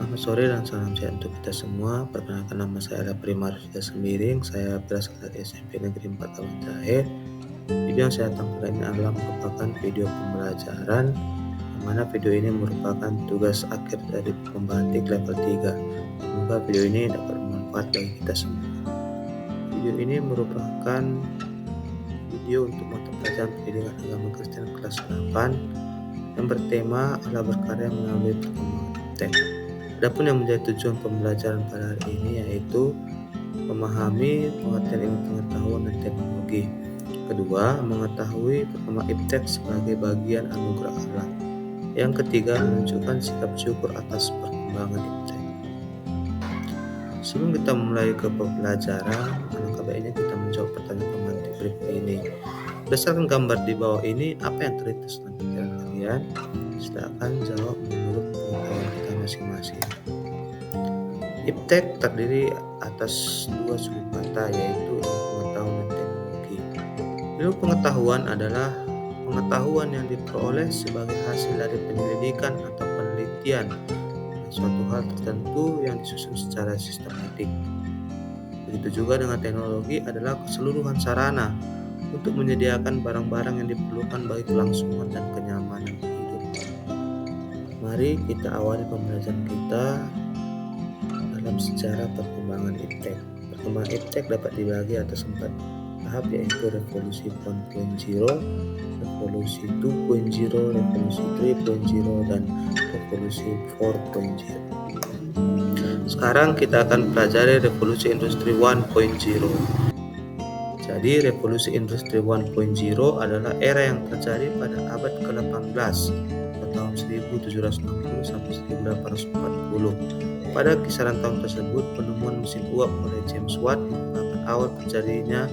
Selamat sore dan salam sehat untuk kita semua. Perkenalkan, nama saya adalah Primarus Sembiring. Saya berasal dari SMP Negeri 4 Tahun Terakhir. Video yang saya tampilkan ini adalah merupakan video pembelajaran, yang mana video ini merupakan tugas akhir dari pembatik level 3. Semoga video ini dapat bermanfaat bagi kita semua. Video ini merupakan video untuk mata pelajaran pendidikan agama Kristen kelas 8 yang bertema Allah berkarya melalui perkembangan teks. Adapun yang menjadi tujuan pembelajaran pada hari ini yaitu memahami pengertian ilmu pengetahuan dan teknologi. Kedua, mengetahui perkembangan iptek sebagai bagian anugerah Allah. Yang ketiga, menunjukkan sikap syukur atas perkembangan iptek. Sebelum kita mulai ke pembelajaran, alangkah baiknya kita menjawab pertanyaan pemantik berikut ini. Berdasarkan gambar di bawah ini, apa yang terlintas dalam pikiran kalian? Silakan jawab menurut pengetahuan kita masing-masing. Iptek terdiri atas dua suku kata, yaitu ilmu pengetahuan dan teknologi. Ilmu pengetahuan adalah pengetahuan yang diperoleh sebagai hasil dari penyelidikan atau penelitian suatu hal tertentu yang disusun secara sistematik. Begitu juga dengan teknologi adalah keseluruhan sarana untuk menyediakan barang-barang yang diperlukan bagi kelangsungan dan kenyamanan hidup. Mari kita awali pembelajaran kita dalam sejarah perkembangan iptek. Perkembangan iptek dapat dibagi atas 4 tahap, yaitu revolusi 1.0, revolusi 2.0, revolusi 3.0, dan revolusi 4.0. Sekarang kita akan pelajari revolusi industri 1.0. Jadi revolusi industri 1.0 adalah era yang terjadi pada abad ke-18 pada tahun 1760 sampai 1840. Pada kisaran tahun tersebut, penemuan mesin uap oleh James Watt merupakan awal terjadinya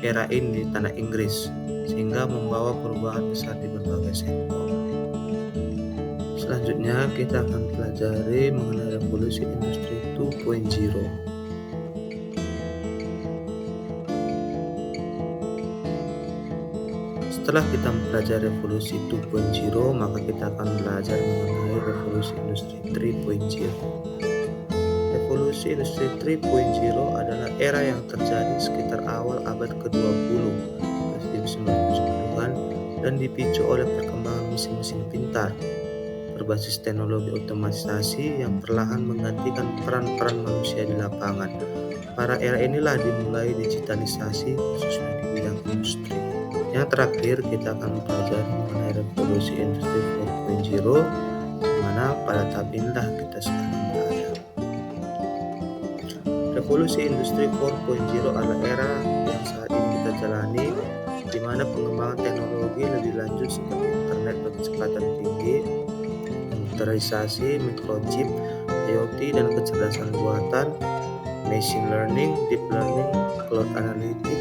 era ini di tanah Inggris, sehingga membawa perubahan besar di berbagai sektor. Selanjutnya kita akan pelajari mengenai revolusi industri 2.0. Setelah kita mempelajari revolusi 2.0, maka kita akan belajar mengenai revolusi industri 3.0. Revolusi industri 3.0 adalah era yang terjadi sekitar awal abad ke-20 1970-an dan dipicu oleh perkembangan mesin-mesin pintar berbasis teknologi otomatisasi yang perlahan menggantikan peran-peran manusia di lapangan. Pada era inilah dimulai digitalisasi, khususnya di bidang industri. Yang terakhir, kita akan mempelajari mengenai revolusi industri 4.0, di mana pada tahap inilah kita sekarang berada. Revolusi industri 4.0 adalah era yang saat ini kita jalani, di mana pengembangan teknologi lebih lanjut seperti internet berkecepatan tinggi, komputerisasi, microchip, IoT, dan kecerdasan buatan, machine learning, deep learning, cloud analytics,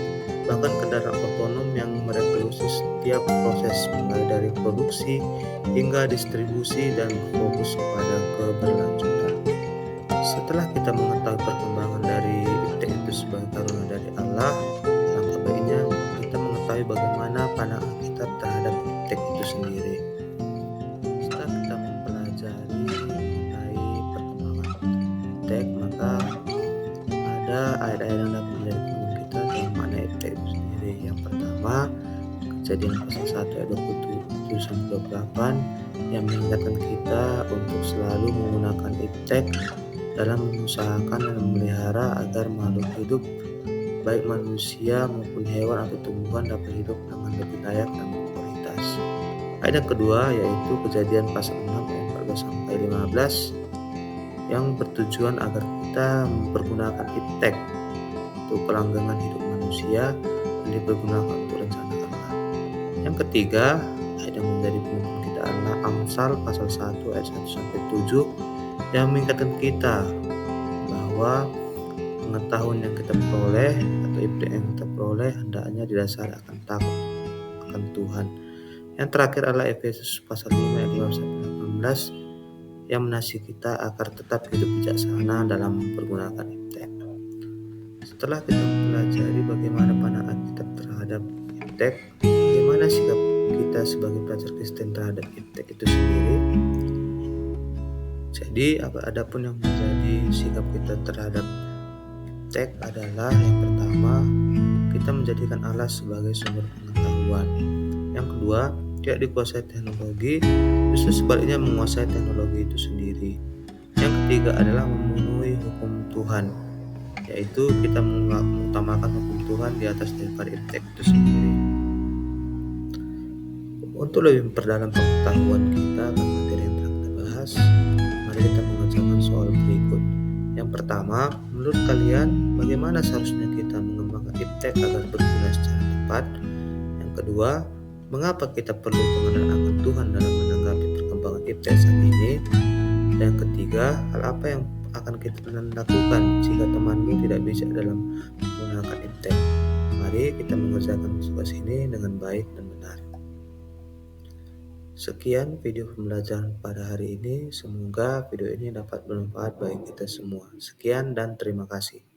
bahkan kendaraan otonom yang merevolusi setiap proses, mulai dari produksi hingga distribusi dan fokus pada keberlanjutan. Setelah kita mengetahui perkembangan dari iptek itu sebagai karunia dari Allah, langkah baiknya kita mengetahui bagaimana pandangan kita terhadap iptek itu sendiri. Setelah kita mempelajari mengenai perkembangan iptek, maka ada ayat-ayat yang dapat menjadi panduan kita dalam makna iptek itu sendiri. Yang pertama, Kejadian pasal 1 ayat 27 sampai 28 yang mengingatkan kita untuk selalu menggunakan iptek dalam mengusahakan dan memelihara agar makhluk hidup, baik manusia maupun hewan atau tumbuhan, dapat hidup dengan lebih layak dan berkualitas. Ayat yang kedua yaitu Kejadian pasal 6 ayat 14 sampai 15 yang bertujuan agar kita mempergunakan iptek untuk kelanggengan hidup manusia dan dipergunakan untuk rencana Allah. Yang ketiga, ayat yang menjadi penuntun kita adalah Amsal pasal 1 ayat 1 sampai 7 yang mengingatkan kita bahwa pengetahuan yang kita peroleh atau iptek yang kita peroleh hendaknya didasari akan takut akan Tuhan. Yang terakhir adalah Efesus pasal 5 ayat 5 sampai 18 yang menasihati kita agar tetap hidup bijaksana dalam mempergunakan iptek. Setelah kita mempelajari bagaimana pandangan kita terhadap iptek, bagaimana sikap kita sebagai pelajar Kristen terhadap iptek itu sendiri, Jadi adapun yang menjadi sikap kita terhadap iptek adalah yang pertama, kita menjadikan Allah sebagai sumber pengetahuan. Yang kedua, tidak dikuasai teknologi, justru sebaliknya menguasai teknologi itu sendiri. Yang ketiga adalah memenuhi hukum Tuhan, yaitu kita mengutamakan hukum Tuhan di atas daripada iptek itu sendiri. Untuk lebih memperdalam pengetahuan kita akan materi yang telah kita bahas, mari kita mengerjakan soal berikut. Yang pertama, menurut kalian bagaimana seharusnya kita mengembangkan iptek agar berguna secara tepat? Yang kedua, mengapa kita perlu pengenalan akan Tuhan dalam menanggapi perkembangan iptek saat ini? Dan yang ketiga, hal apa yang akan kita lakukan jika temanmu tidak bisa dalam menggunakan iptek? Mari kita mengerjakan tugas ini dengan baik dan benar. Sekian video pembelajaran pada hari ini. Semoga video ini dapat bermanfaat bagi kita semua. Sekian dan terima kasih.